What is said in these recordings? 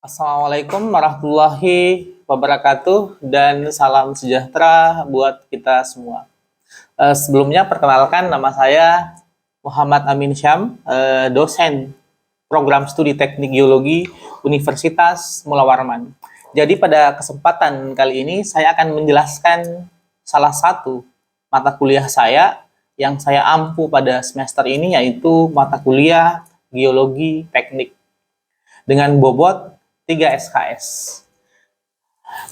Assalamualaikum warahmatullahi wabarakatuh dan salam sejahtera buat kita semua. Sebelumnya perkenalkan nama saya Muhammad Amin Syam, dosen program studi teknik geologi Universitas Mula Warman. Jadi pada kesempatan kali ini saya akan menjelaskan salah satu mata kuliah saya yang saya ampu pada semester ini, yaitu mata kuliah geologi teknik dengan bobot 3 SKS.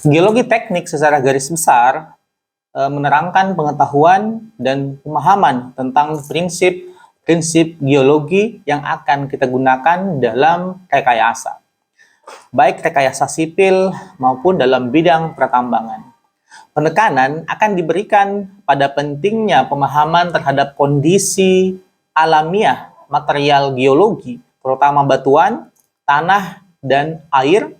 Geologi teknik secara garis besar menerangkan pengetahuan dan pemahaman tentang prinsip geologi yang akan kita gunakan dalam rekayasa, baik rekayasa sipil maupun dalam bidang pertambangan. Penekanan akan diberikan pada pentingnya pemahaman terhadap kondisi alamiah material geologi, terutama batuan, tanah, dan air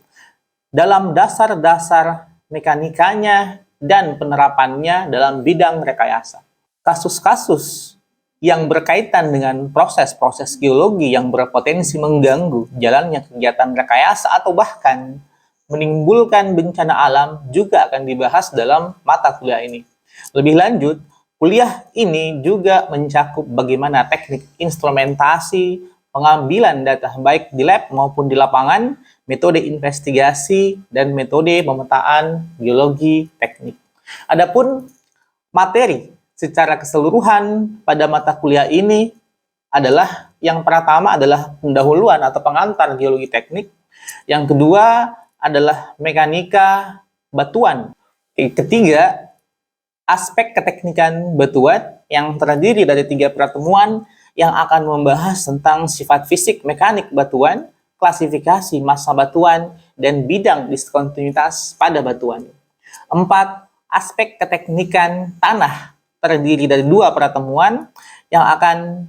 dalam dasar-dasar mekanikanya dan penerapannya dalam bidang rekayasa. Kasus-kasus yang berkaitan dengan proses-proses geologi yang berpotensi mengganggu jalannya kegiatan rekayasa atau bahkan menimbulkan bencana alam juga akan dibahas dalam mata kuliah ini. Lebih lanjut, kuliah ini juga mencakup bagaimana teknik instrumentasi pengambilan data baik di lab maupun di lapangan, metode investigasi, dan metode pemetaan geologi teknik. Adapun materi secara keseluruhan pada mata kuliah ini adalah yang pertama adalah pendahuluan atau pengantar geologi teknik, yang kedua adalah mekanika batuan, ketiga aspek keteknikan batuan yang terdiri dari 3 pertemuan yang akan membahas tentang sifat fisik mekanik batuan, klasifikasi massa batuan, dan bidang diskontinuitas pada batuan. 4. Aspek keteknikan tanah terdiri dari 2 pertemuan yang akan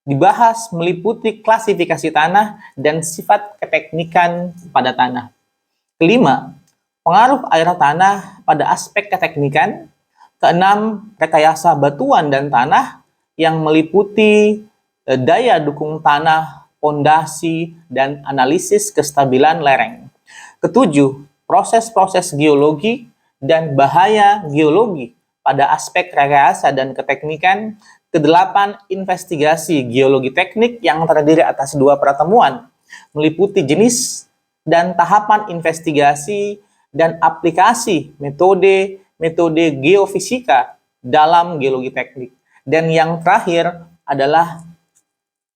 dibahas meliputi klasifikasi tanah dan sifat keteknikan pada tanah. Kelima, pengaruh air tanah pada aspek keteknikan. Keenam, rekayasa batuan dan tanah yang meliputi daya dukung tanah, fondasi, dan analisis kestabilan lereng. Ketujuh, proses-proses geologi dan bahaya geologi pada aspek rekayasa dan keteknikan. Kedelapan, investigasi geologi teknik yang terdiri atas 2 pertemuan, meliputi jenis dan tahapan investigasi dan aplikasi metode geofisika dalam geologi teknik. Dan yang terakhir adalah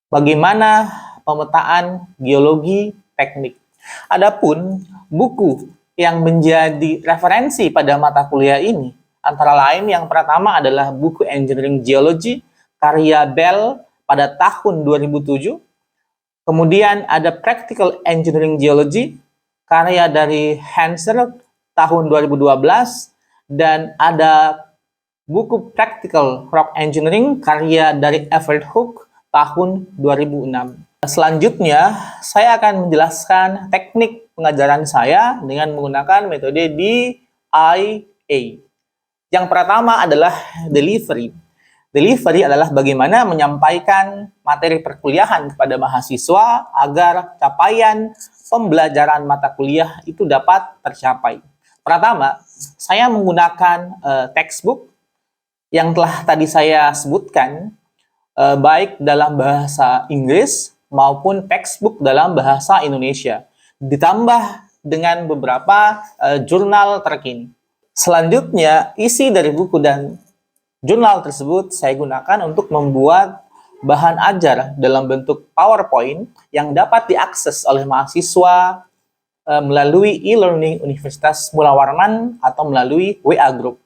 bagaimana pemetaan geologi teknik. Adapun buku yang menjadi referensi pada mata kuliah ini, antara lain yang pertama adalah buku Engineering Geology karya Bell pada tahun 2007. Kemudian ada Practical Engineering Geology karya dari Hanser tahun 2012, dan ada buku Practical Rock Engineering karya dari Everett Hook tahun 2006. Selanjutnya, saya akan menjelaskan teknik pengajaran saya dengan menggunakan metode DIA. Yang pertama adalah delivery. Delivery adalah bagaimana menyampaikan materi perkuliahan kepada mahasiswa agar capaian pembelajaran mata kuliah itu dapat tercapai. Pertama, saya menggunakan textbook yang telah tadi saya sebutkan, baik dalam bahasa Inggris maupun textbook dalam bahasa Indonesia, ditambah dengan beberapa jurnal terkini. Selanjutnya, isi dari buku dan jurnal tersebut saya gunakan untuk membuat bahan ajar dalam bentuk PowerPoint yang dapat diakses oleh mahasiswa melalui e-learning Universitas Mula Warman atau melalui WA Group.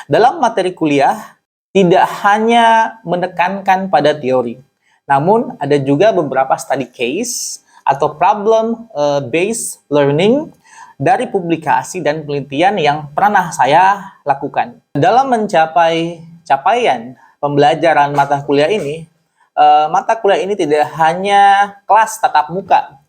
Dalam materi kuliah, tidak hanya menekankan pada teori, namun ada juga beberapa study case atau problem-based learning dari publikasi dan penelitian yang pernah saya lakukan. Dalam mencapai capaian pembelajaran mata kuliah ini tidak hanya kelas tatap muka,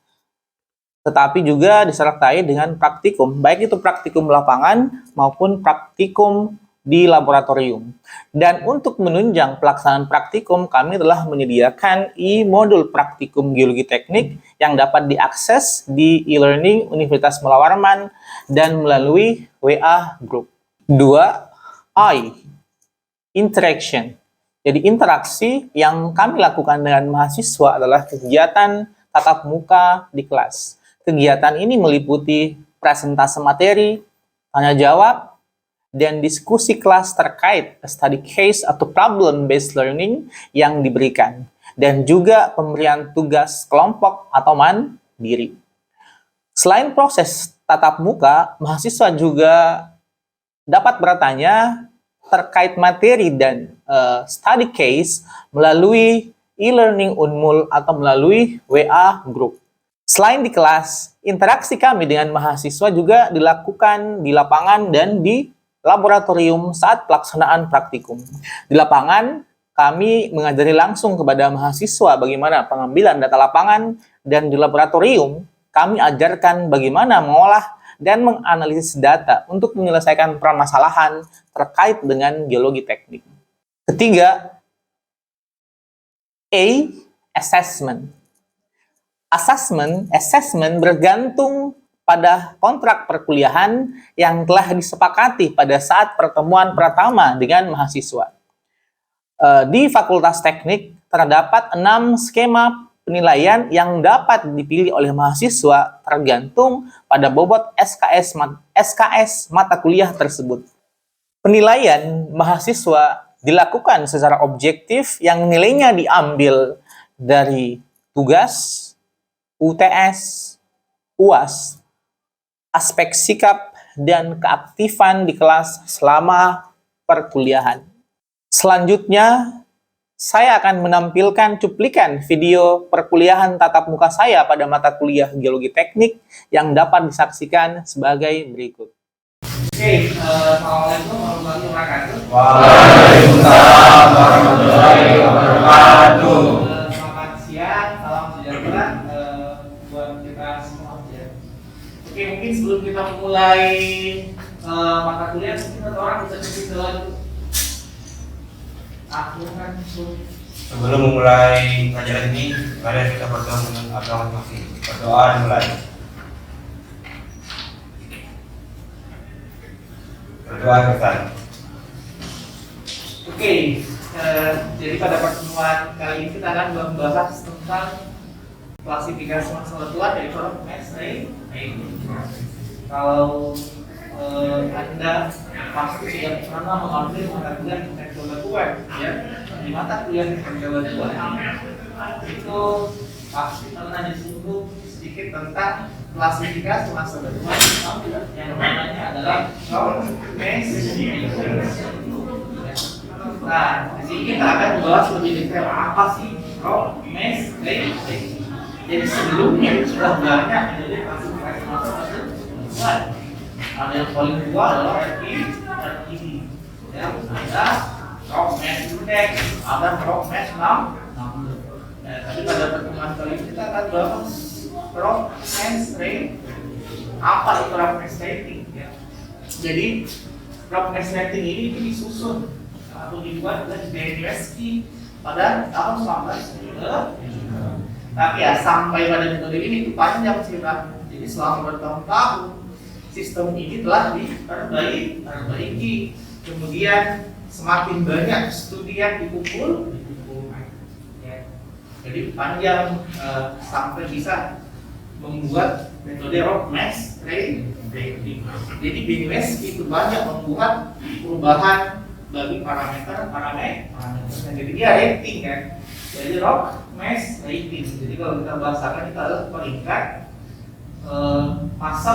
tetapi juga disertai dengan praktikum, baik itu praktikum lapangan maupun praktikum di laboratorium. Dan untuk menunjang pelaksanaan praktikum, kami telah menyediakan e-modul praktikum geologi teknik yang dapat diakses di e-learning Universitas Mula Warman dan melalui WA Group. 2. Interaction. Jadi interaksi yang kami lakukan dengan mahasiswa adalah kegiatan tatap muka di kelas. Kegiatan ini meliputi presentasi materi, tanya jawab, dan diskusi kelas terkait study case atau problem-based learning yang diberikan, dan juga pemberian tugas kelompok atau mandiri. Selain proses tatap muka, mahasiswa juga dapat bertanya terkait materi dan study case melalui e-learning Unmul atau melalui WA Group. Selain di kelas, interaksi kami dengan mahasiswa juga dilakukan di lapangan dan di laboratorium saat pelaksanaan praktikum. Di lapangan, kami mengajari langsung kepada mahasiswa bagaimana pengambilan data lapangan, dan di laboratorium, kami ajarkan bagaimana mengolah dan menganalisis data untuk menyelesaikan permasalahan terkait dengan geologi teknik. Ketiga, assessment. Assessment bergantung pada kontrak perkuliahan yang telah disepakati pada saat pertemuan pertama dengan mahasiswa. Di Fakultas Teknik terdapat 6 skema penilaian yang dapat dipilih oleh mahasiswa tergantung pada bobot SKS mata kuliah tersebut. Penilaian mahasiswa dilakukan secara objektif yang nilainya diambil dari tugas, UTS, UAS, aspek sikap, dan keaktifan di kelas selama perkuliahan. Selanjutnya, saya akan menampilkan cuplikan video perkuliahan tatap muka saya pada mata kuliah Geologi Teknik yang dapat disaksikan sebagai berikut. Oke, Assalamualaikum warahmatullahi wabarakatuh. Waalaikumsalam warahmatullahi wabarakatuh. Selamat siang, salam sejahtera buat kita semua. Oke, mungkin sebelum kita mulai mata kuliah, mungkin satu orang bisa sedikit dulu. Sebelum memulai pelajaran ini, mari kita berdoa dengan agama masing. Berdoa dimulai. Berdoa Ustaz. Oke, jadi pada pertemuan kali ini kita akan membahas tentang klasifikasi masalah tua dari produk Mesri. Kalau Anda pasti sudah pernah mengambil mata kuliah metode tua, ya, di mata kuliah metode tua itu pasti pernah disinggung sedikit tentang klasifikasi masalah tua yang namanya adalah Mesri. Nah, di sini kita akan membahas lebih detail apa sih Mesri. Jadi sebelumnya sudah banyak jadi klasifikasi masalah tua. Ada yang paling tua adalah RI, ya, ada rock mesh index, ada rock mesh 6. Tapi pada pertemuan kali ini kita akan bahas rock mesh rating. Apa itu rock mesh rating? Ya. Jadi rock mesh rating ini disusun atau dibuat oleh Benioski pada tahun 1990. Tapi ya sampai pada metode ini itu panjang cerita. Jadi selama bertahun-tahun sistem ini telah diperbaiki. Kemudian semakin banyak studi yang dikumpul, ya. Jadi panjang sampai bisa membuat metode rock mesh rating. Jadi Benioski itu banyak membuat perubahan bagi parameter. Jadi dia rating kan. Jadi rock mesh rating. Jadi kalau kita bahasakan kita adalah peringkat masa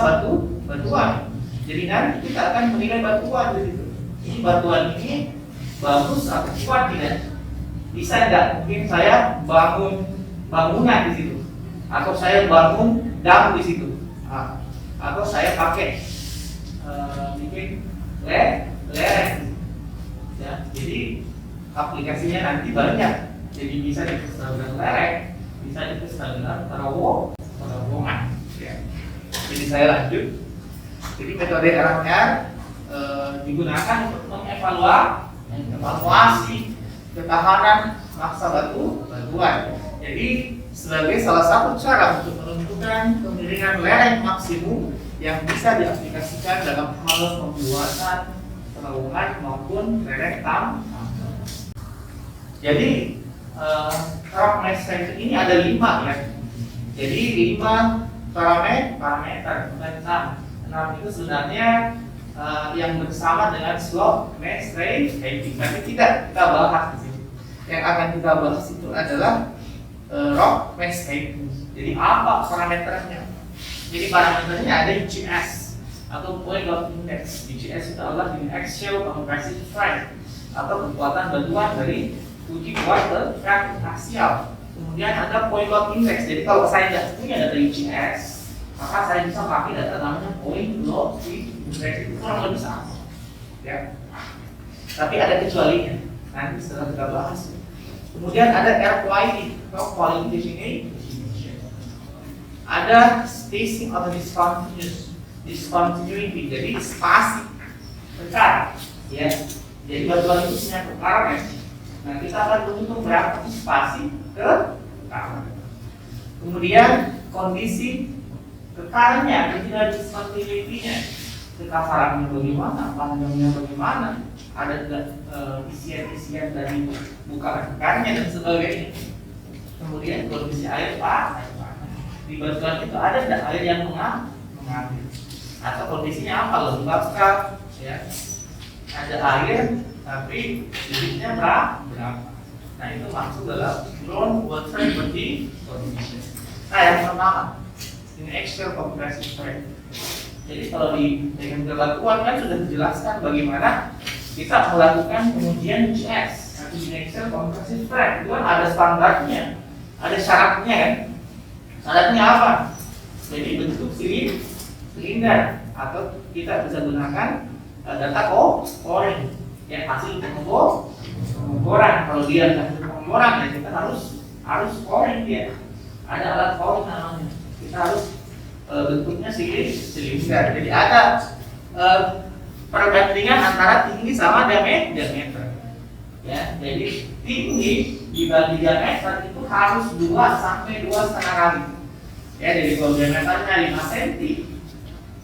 batuan. Jadi nanti kita akan menilai batuan di situ. Ini batuan ini bagus atau kuat tidak? Bisa enggak? Mungkin saya bangun bangunan di situ, atau saya bangun dam di situ, atau saya pakai bikin lereng. Ya, jadi aplikasinya nanti banyak. Jadi bisa dikestalkan lereng, bisa dikestalkan terowongan. Ya. Jadi saya lanjut. Jadi metode RMR digunakan untuk mengevaluasi ketahanan massa batuan. Jadi sebagai salah satu cara untuk menentukan kemiringan lereng maksimum yang bisa diaplikasikan dalam hal pembuatan terowongan maupun lereng tambang. Jadi rock mass strength ini ada 5 ya. Jadi 5 parameter bukan 6. 6 itu sebenarnya yang bersama dengan slope mass strength, tapi tidak kita bahas di sini. Yang akan kita bahas itu adalah rock mass strength. Jadi apa parameternya? Jadi parameternya ada UGS atau point load index. UGS itu adalah axial compressive strength atau kekuatan batuan dari uji kuat ke aksial. Kemudian ada point load index. Jadi kalau saya tidak punya data UGS, maka saya bisa pakai data namanya point load index. Itu kurang lebih sama. Ya. Tapi ada kecualinya. Nanti setelah kita bahas. Kemudian ada air quality atau quality definition. Ada spacing atau discontinuity. Jadi spasi kekar. Ya. Jadi batuan itu punya kekaran ya. Nah, kita akan menghitung berapa spasi kekaran. Kemudian kondisi kekarannya, jadi discontinuity-nya, kekasarannya bagaimana, panjangnya bagaimana, ada isian-isian dari bukaan kekarnya dan sebagainya. Kemudian kondisi air panas. Di batuan itu ada tidak air yang mengalir? Atau kondisinya apa? Lembab kah? Ya. Ada air tapi debitnya berapa? Nah, itu masuk dalam ground water body condition. Nah, yang pertama ini axial compressive strength. Jadi kalau dengan batuan kan sudah dijelaskan bagaimana kita melakukan pengujian UGS atau axial compressive strength. Itu kan ada standarnya, ada syaratnya kan. Syaratnya apa? Jadi bentuk silinder atau kita bisa gunakan data coring ya, hasil pengukuran. Kalau dia hasil pengukuran ya kita harus coring dia. Ada alat coring namanya. Kita harus bentuknya silinder. Jadi ada perbandingan antara tinggi sama diameter. Ya, jadi tinggi dibagi diameter itu harus 2 sampai 2,5 kali. Ya, jadi kalau diameternya 5 cm,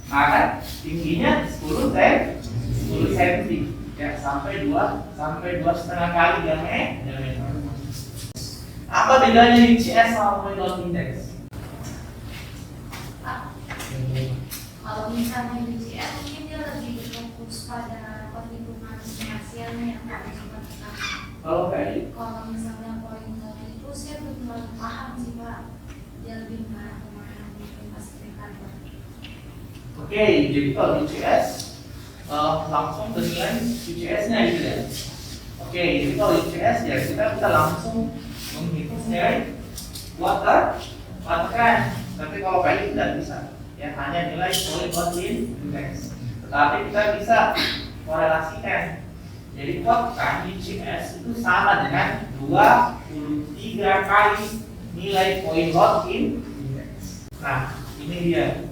maka tingginya 10 cm. Ya, sampai 2,5 kali diameter. Apa bedanya UGS sama point load index? Kalau misalnya UGS mungkin dia lebih fokus pada perhitungan hasilnya yang harus kita. Kalau misalnya point load itu saya belum paham sih Pak. Dia lebih mengarah kemana mungkin pas indikator. Oke, jadi kalau UGS langsung ke nilai UGS-nya gitu ya. Oke, jadi kalau UGS ya kita bisa langsung menghitung nilai water kan. Tapi kalau kayak tidak bisa. Ya, hanya nilai point load index. Tetapi kita bisa korelasikan. Jadi kan UGS itu sama dengan 23 kali nilai point load index. Nah, ini dia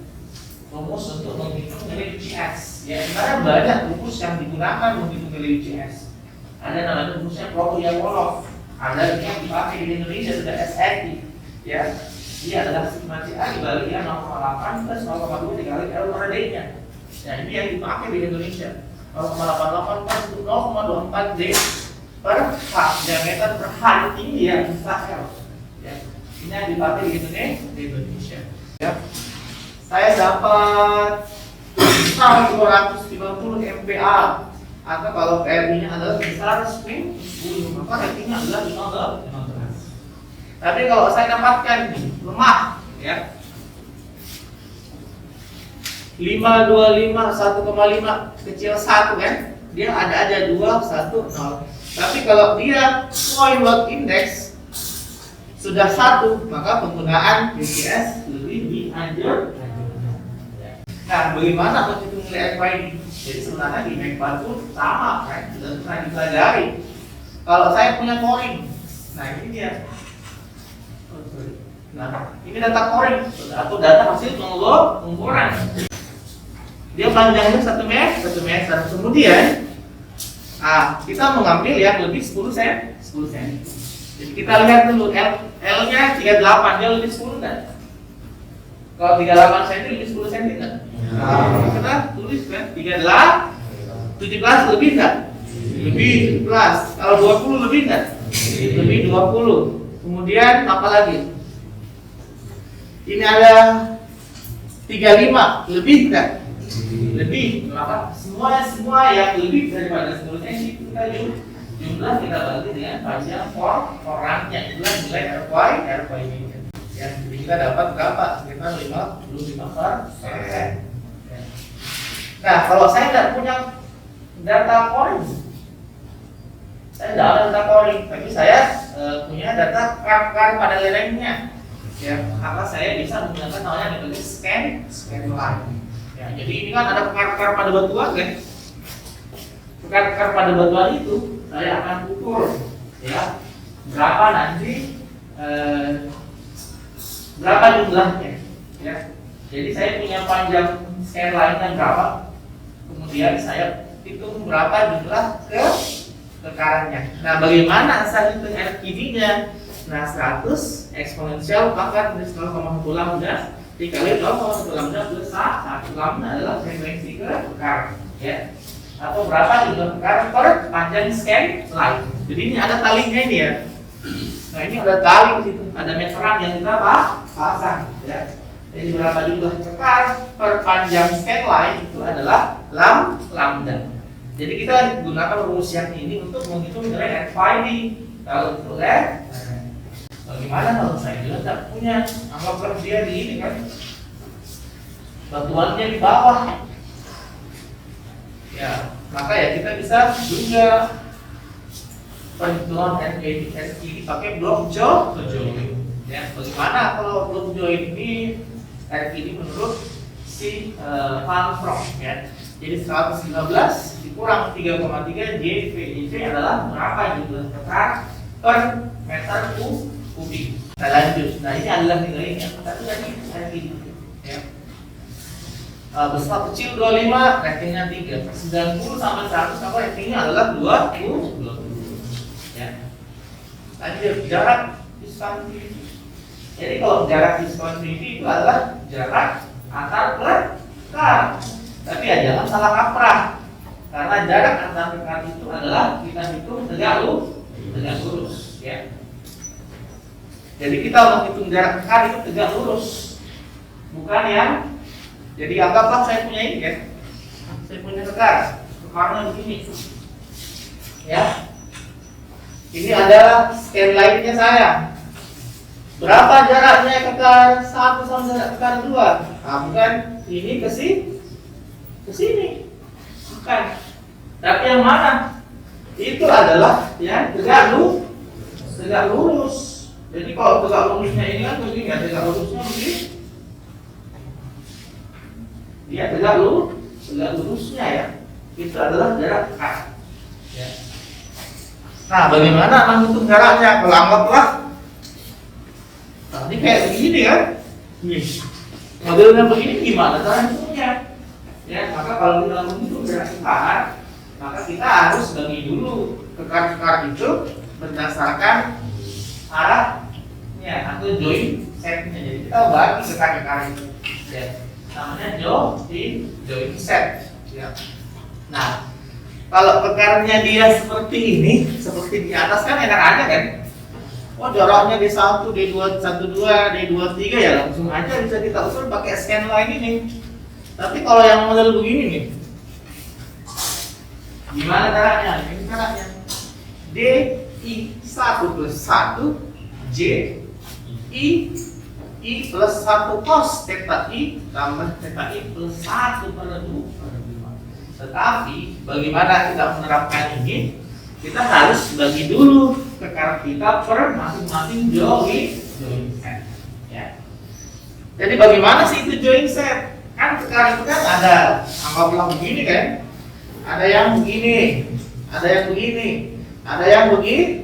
rumus untuk menghitung nilai UGS. Ya, sebenarnya banyak rumus yang digunakan menghitung nilai UGS. Ada namanya rumusnya Prokopiev. Ada yang dipakai di Indonesia sudah SNI. Ya, dia adalah sigma CA dibagi 0,8 plus 0,2 dikali L per D-nya. Ya, ini yang dipakai di Indonesia. 0,88 plus 0,24 D per H, diameter per H tinggi ya, bisa L. Ya, ini yang dipakai di Indonesia. Ya. Saya dapat besar 250 MPa atau kalau PRI-nya adalah besar 10, maka ratingnya adalah 15. Tapi kalau saya dapatkan lemah ya 525 1,5 kecil 1 kan, dia ada aja 2 1 0. Tapi kalau dia point load index sudah 1, maka penggunaan UGS lebih dianjurkan. Nah, bagaimana menghitung nilai FYD? Jadi sebenarnya di make batu sama kan, sudah pernah dipelajari. Kalau saya punya coring, nah ini dia. Nah, ini data coring atau data hasil pengukuran. Dia panjangnya 1 meter. Kemudian kita mengambil yang lebih 10 cm. Jadi kita lihat dulu L-nya 38, dia lebih 10 kan? Kalau 38 cm lebih 10 cm kan? Kita tulis kan 38, 17 lebih kan? Lebih 17. Kalau 20 lebih kan? Lebih 20. Kemudian apa lagi? Ini ada 35, lebih kan? Lebih. Maka semua yang lebih daripada 10 cm kita jumlah kita bagi dengan panjang orangnya, itulah nilai RY ini. Ya, jadi kita dapat berapa? Sekitar 55%. Nah, kalau saya tidak punya data coring, saya tidak ada data coring, tapi saya punya data kar pada lerengnya. Ya, maka saya bisa menggunakan namanya metode scan line. Ya, jadi ini kan ada kar pada batuan kan? Kar pada batuan itu saya akan ukur ya berapa nanti berapa jumlahnya ya. Jadi saya punya panjang scan line-nya berapa, kemudian saya hitung berapa jumlah kekarannya. Nah, bagaimana asal hitung RQD-nya? Nah, 100 eksponensial pangkat dari 0,1 lambda dikali 0,1 lambda plus 1 lambda adalah frekuensi kekar ya. Atau berapa jumlah kekar per panjang scan line. Jadi ini ada talinya ini ya. Nah, ini ada tali di situ, ada meteran yang kita pasang ya. Jadi berapa jumlah kekar per panjang scan line itu adalah lambda. Jadi kita gunakan rumus yang ini untuk menghitung nilai FID. Kalau boleh, bagaimana kalau saya juga tidak punya? Anggaplah dia di ini kan, batuannya di bawah. Ya, maka ya kita bisa juga perhitungan RQD pakai blok join. Ya, bagaimana kalau blok join ini RQD menurut si Van Prok ya. Jadi 115 dikurang 3,3 JV adalah berapa jumlah kekar per meter kubik. Kita lanjut. Nah, ini adalah nilainya. Tapi tadi RQD ya. Besar kecil 25, ratingnya 3. 90 sampai 100 apa ratingnya adalah 20. Ya. Lanjut, jarak discontinuity. Jadi kalau jarak discontinuity itu adalah jarak antar kekar. Tapi ya jangan salah kaprah. Karena jarak antar kekar itu adalah kita hitung tegak lurus, ya. Jadi kita menghitung jarak kekar itu tegak lurus. Bukan yang jadi anggaplah saya punya ini kan, saya punya kekar, kekarnya begini, ya. Ini adalah scan line-nya saya. Berapa jaraknya kekar 1 sama jarak kekar 2? Nah, bukan ini ke sini, bukan. Tapi yang mana? Itu adalah yang tegak lurus. Jadi kalau tegak lurusnya ini kan begini, ya tegak lurusnya begini. Dia tegak lurusnya ya, itu adalah jarak kekar. Ya. Nah, bagaimana menghitung jaraknya? Kalau anggaplah tadi kayak begini kan, modelnya begini gimana cara hitungnya? Ya, maka kalau kita menghitung jarak kekar, maka kita harus bagi dulu kekar-kekar itu berdasarkan arahnya atau join setnya. Jadi kita bagi kekar-kekar itu. Ya. Namanya join set ya. Nah, kalau kekarnya dia seperti ini, seperti di atas kan enak aja kan. Oh, jaraknya D1, D2, 12, D23 ya langsung aja bisa kita ukur pakai scan line ini. Tapi kalau yang model begini nih, gimana caranya? Ini caranya DI1 plus 1 J I plus 1 cos theta I tambah theta I plus 1 per 2. Tetapi bagaimana kita menerapkan ini? Kita harus bagi dulu kekar kita per masing-masing join set. Ya. Jadi bagaimana sih itu join set? Kan kekar itu kan ada, anggaplah begini kan? Ada yang begini, ada yang begini, ada yang begini.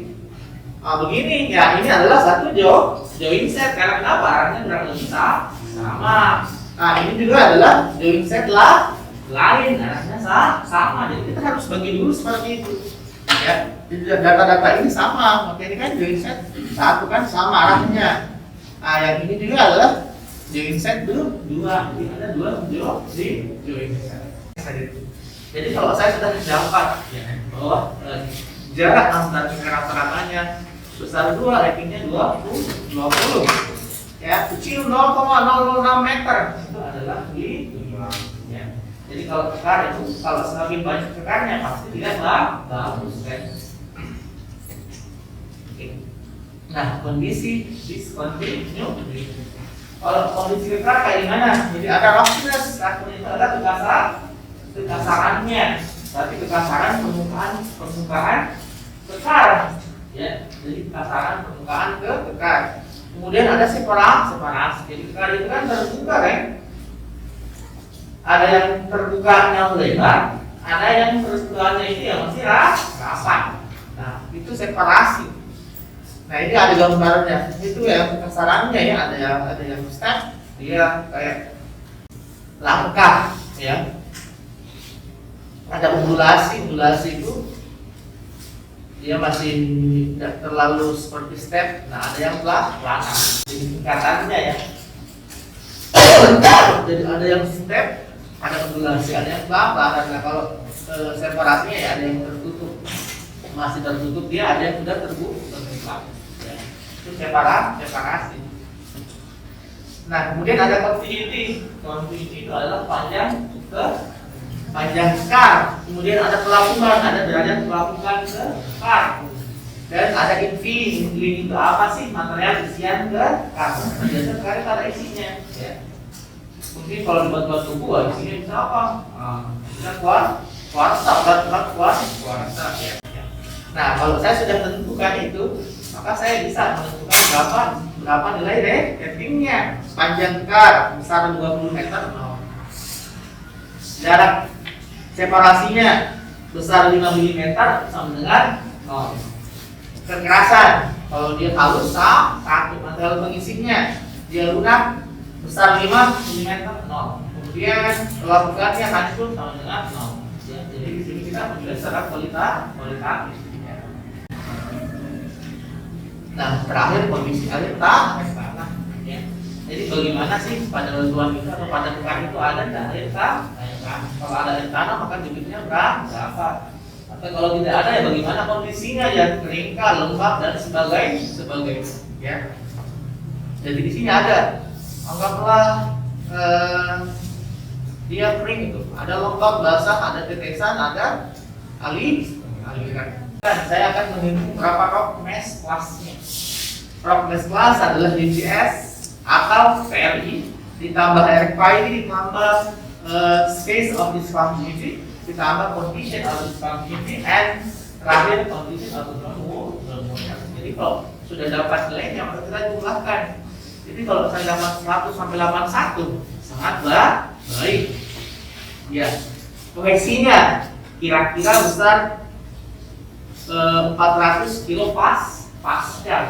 Begini ya, ini adalah satu join set. Karena kenapa? Arahnya kurang lebih sama. Nah, ini juga adalah join set lain, arahnya sama. Jadi kita harus bagi dulu seperti itu. Ya, data-data ini sama, makanya ini kan join set satu kan sama arahnya. Nah, yang ini juga adalah join set dua, jadi ada dua join set. Jadi kalau saya sudah dapat ya, bahwa jarak antara rata-ratanya besar 2, rankingnya 20, ya kecil 0,006 meter itu adalah ya. Jadi kalau kekar itu kalau semakin banyak kekarnya pasti tidak bagus kan. Oke. Nah, kondisi discontinue. Kalau kondisi kekar kayak gimana? Jadi ada roughness, roughness itu adalah kekasarannya, tapi kekasaran permukaan kekar, ya. Jadi kekasaran permukaan kekar. Kemudian ada separasi. Jadi kekar itu kan terbuka kan? Ada yang terbukanya lebar, ada yang terbukanya itu yang masih rapat. Nah, itu separasi. Nah, ini ada gambarnya. Itu ya kekasarannya ya, ada yang step, dia kayak langkah, ya. Ada undulasi itu dia masih tidak terlalu seperti step. Nah, ada yang pelana. Jadi tingkatannya ya. Jadi ada yang step, ada undulasi, ada yang pelana. Nah, kalau separasinya ya ada yang tertutup, masih tertutup, dia ada yang sudah terbuka. Ya. Itu separasi. Nah, kemudian ada continuity. Continuity itu adalah panjang kar, kemudian ada pelabuhan, ada derajat pelabuhan ke kar, dan ada infilling. Infilling itu apa sih? Material isian ke kar. Biasanya sekarang ada isinya, ya. Mungkin kalau dibuat tubuh, isinya bisa apa? Bisa kuarsa, ya. Nah, kalau saya sudah tentukan itu, maka saya bisa menentukan berapa nilai ratingnya. Panjang kar besar 20 meter, jarak separasinya besar 5 mm sama dengan 0. Kekerasan, kalau dia halus satu, material pengisinya dia lunak besar 5 mm 0. Kemudian pelabuhannya hancur sama dengan 0. Ya, jadi di sini kita menilai secara kualitatif. Ya. Nah, terakhir kondisi air tanah. Ya. Jadi bagaimana sih pada letupan itu atau pada kekar itu ada nggak air tanah? Kalau ada air tanah maka debitnya berapa? Atau kalau tidak ada ya bagaimana kondisinya, ya keringkal, lembab dan sebagainya. Ya. Jadi di sini ada, anggaplah dia kering itu, ada lembab, basah, ada tetesan, ada aliran. Dan saya akan menghitung berapa roughness class-nya. Roughness class adalah DCS atau PLI ditambah RFI ditambah space of discontinuity ditambah condition of discontinuity and terakhir condition of thermodynamics. Jadi kalau sudah dapat nilainya maka kita jumlahkan. Jadi kalau saya dapat 100 sampai 81 sangat baik. Ya, kohesinya kira-kira besar 400 kilopascal.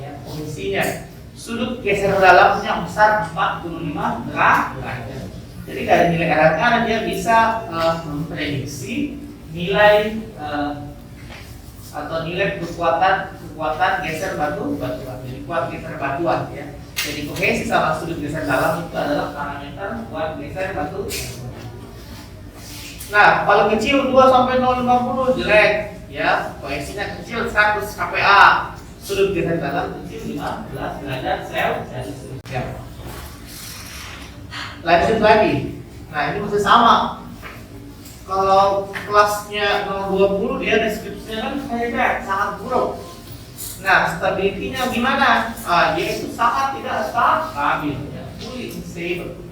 Ya, kohesinya. Sudut geser dalamnya besar 45 derajat. Jadi dari nilai RMK dia bisa memprediksi nilai atau nilai kekuatan geser batuan. Jadi kuat geser batuan ya. Jadi kohesi sama sudut geser dalam itu adalah parameter kuat geser batu. Nah, paling kecil 2 sampai 0,50 jelek ya. Kohesinya kecil 100 kPa. Sudut geser dalam kecil 15 derajat Celcius. Ya. Lanjut lagi. Nah, ini masih sama. Kalau kelasnya 020 dia deskripsinya kan kayak sangat buruk. Nah, stability-nya gimana? Dia itu sangat tidak stabil ya, fully unstable.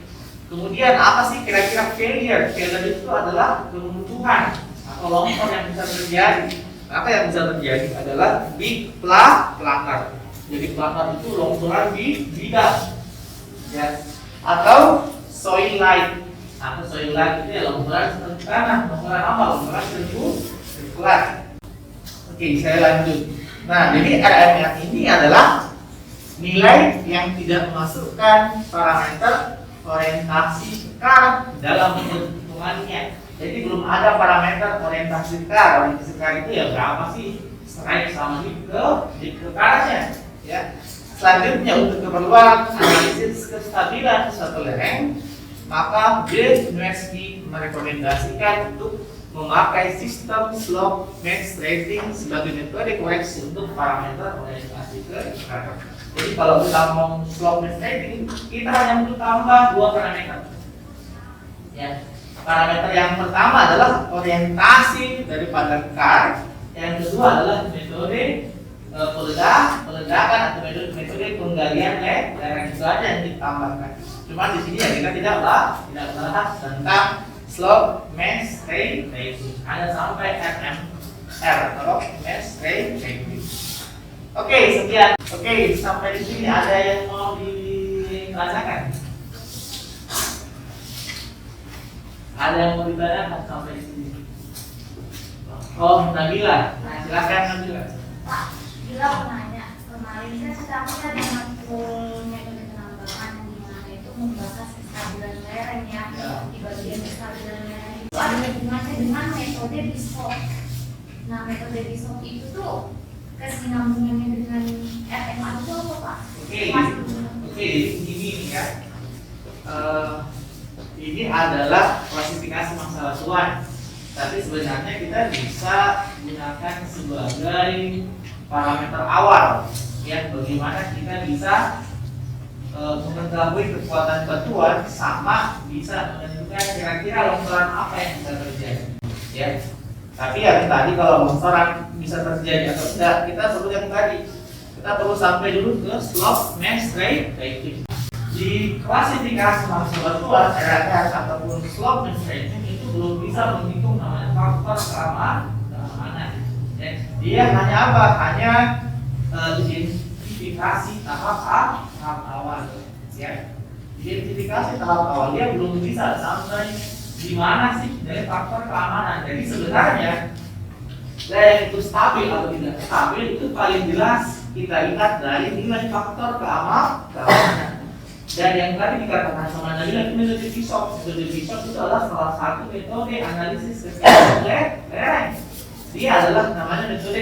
Kemudian apa sih kira-kira failure? Failure itu adalah keruntuhan atau longsor yang bisa terjadi. Apa yang bisa terjadi adalah big planar. Jadi planar itu longsoran di bidang. Ya. Atau soil light atau soil light itu ya longsoran seperti tanah. Longsoran apa? Longsoran sirkular. Oke, saya lanjut. Nah, jadi RMR ini adalah nilai yang tidak memasukkan parameter orientasi kekar dalam hitungannya. Jadi belum ada parameter orientasi car. Orientasi car itu ya berapa sih strike sama di ke arahnya, ya. Selanjutnya untuk keperluan analisis kestabilan suatu lereng, maka BNUSG merekomendasikan untuk memakai sistem slope max rating sebagai metode koreksi untuk parameter orientasi ke arah. Jadi kalau kita mau slope max rating, kita hanya perlu tambah dua parameter. Ya. Parameter yang pertama adalah orientasi daripada car, yang kedua adalah metode peledakan atau metode penggalian lereng. Itu aja yang ditambahkan. Cuma di sini ya kita tidak bahas tentang slope max rating, hanya sampai RMR atau max rating. Oke, sekian. Oke, sampai di sini ada yang mau ditanyakan? Ada yang mau ditanyakan sampai di sini? Oh, Nabila. Nah, silakan Nabila. Pak, Bila mau nanya, kemarin saya sudah punya dengan metode penambangan di mana itu membahas kestabilan lereng ya. Di bagian kestabilan lereng itu ada hubungannya dengan metode BISOP. Nah, metode BISOP itu tuh kesinambungannya dengan RMA itu apa, Pak? Oke, ini ya. Ini adalah klasifikasi masalah tuan. Tapi sebenarnya kita bisa gunakan sebagai parameter awal, ya, bagaimana kita bisa mengetahui kekuatan batuan sama bisa menentukan kira-kira longsoran apa yang bisa terjadi, ya. Tapi yang tadi kalau longsoran bisa terjadi atau tidak, kita perlu yang tadi, kita perlu sampai dulu ke slope max rating. Di klasifikasi masalah batuan RMR ataupun slope max rating itu belum bisa menghitung namanya faktor keamanan. Ya. Dia hanya apa? Hanya identifikasi tahap awal, ya. Identifikasi tahap awal, dia belum bisa sampai di mana sih dari faktor keamanan. Jadi sebenarnya lereng itu stabil atau tidak stabil itu paling jelas kita lihat dari nilai faktor keamanan. Dan yang tadi dikatakan sama Nabila itu metode BISOP. Metode BISOP itu adalah salah satu metode analisis kestabilan lereng. Dia adalah namanya metode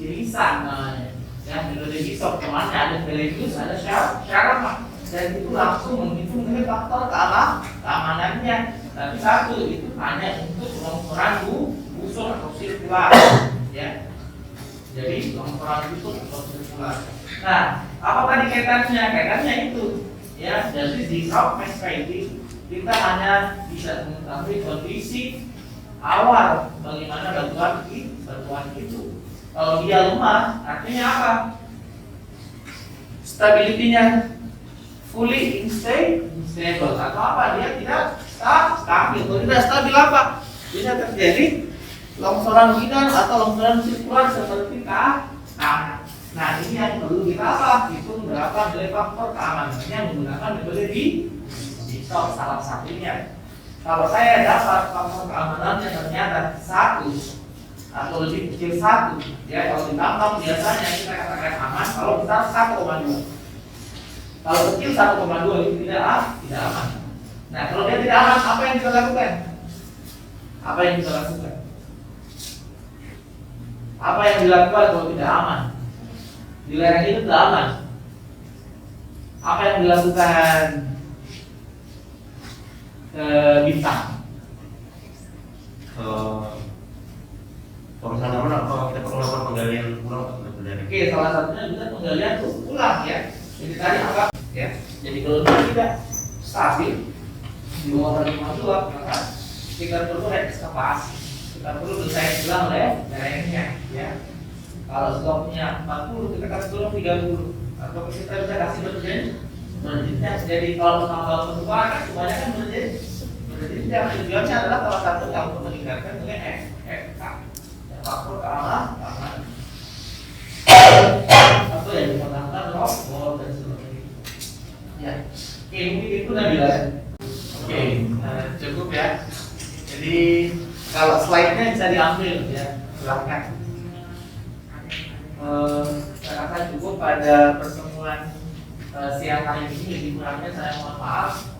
irisan namanya. Ya, metode BISOP kemana ada Pelagius, ada Sharma, dan itu langsung menghitung nilai faktor keamanannya. Tapi satu itu hanya untuk longsoran busur atau sirkular, ya. Jadi longsoran busur atau sirkular. Nah, apa tadi kaitannya? Kaitannya itu, ya. Jadi di slope max rating kita hanya bisa mengetahui kondisi awal bagaimana batuan itu. Kalau dia lemah, artinya apa? Stability-nya fully unstable atau apa? Dia tidak stabil. Kalau tidak stabil apa? Bisa terjadi longsoran bidang atau longsoran sirkular seperti tanah. Nah, ini yang perlu kita apa? Hitung berapa nilai faktor keamanannya menggunakan metode BISOP salah satunya. Kalau saya dapat faktor keamanannya ternyata 1 atau lebih kecil 1, ya, kalau ditambah biasanya kita katakan aman kalau besar 1,2. Kalau kecil 1,2 itu tidak aman. Nah, kalau dia tidak aman, apa yang kita lakukan? Apa yang kita lakukan? Apa yang dilakukan kalau tidak aman? Di lereng itu tidak aman. Apa yang dilakukan bintang? Kalau misalnya apa kita perlu melakukan penggalian ulang atau penggalian? Oke, salah satunya bisa penggalian ulang, ya. Jadi tadi apa? Ya. Jadi kalau dia tidak stabil di bawah 1,2, maka kita perlu ekskavasi. Kita perlu desain ulang lerengnya, ya. Kalau slope-nya 40, kita kasih turun 30. Atau kita bisa kasih berjenjang. Jadi kalau tambah pertumbuhan kan kebanyakan berjenjang. Tujuannya adalah salah satunya untuk meningkatkan nilai FK. Faktor keamanan. Atau yang dikatakan roll dan sebagainya. Ya. Oke, mungkin itu udah bilang. Oke, cukup ya. Jadi kalau slide-nya bisa diambil, ya. Silahkan. Saya rasa cukup pada pertemuan siang hari ini. Jadi kurangnya saya mohon maaf.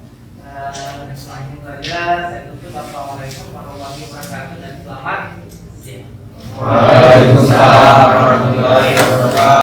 Langsung saja saya tutup. Assalamualaikum warahmatullahi wabarakatuh dan selamat siang. Waalaikumsalam warahmatullahi wabarakatuh.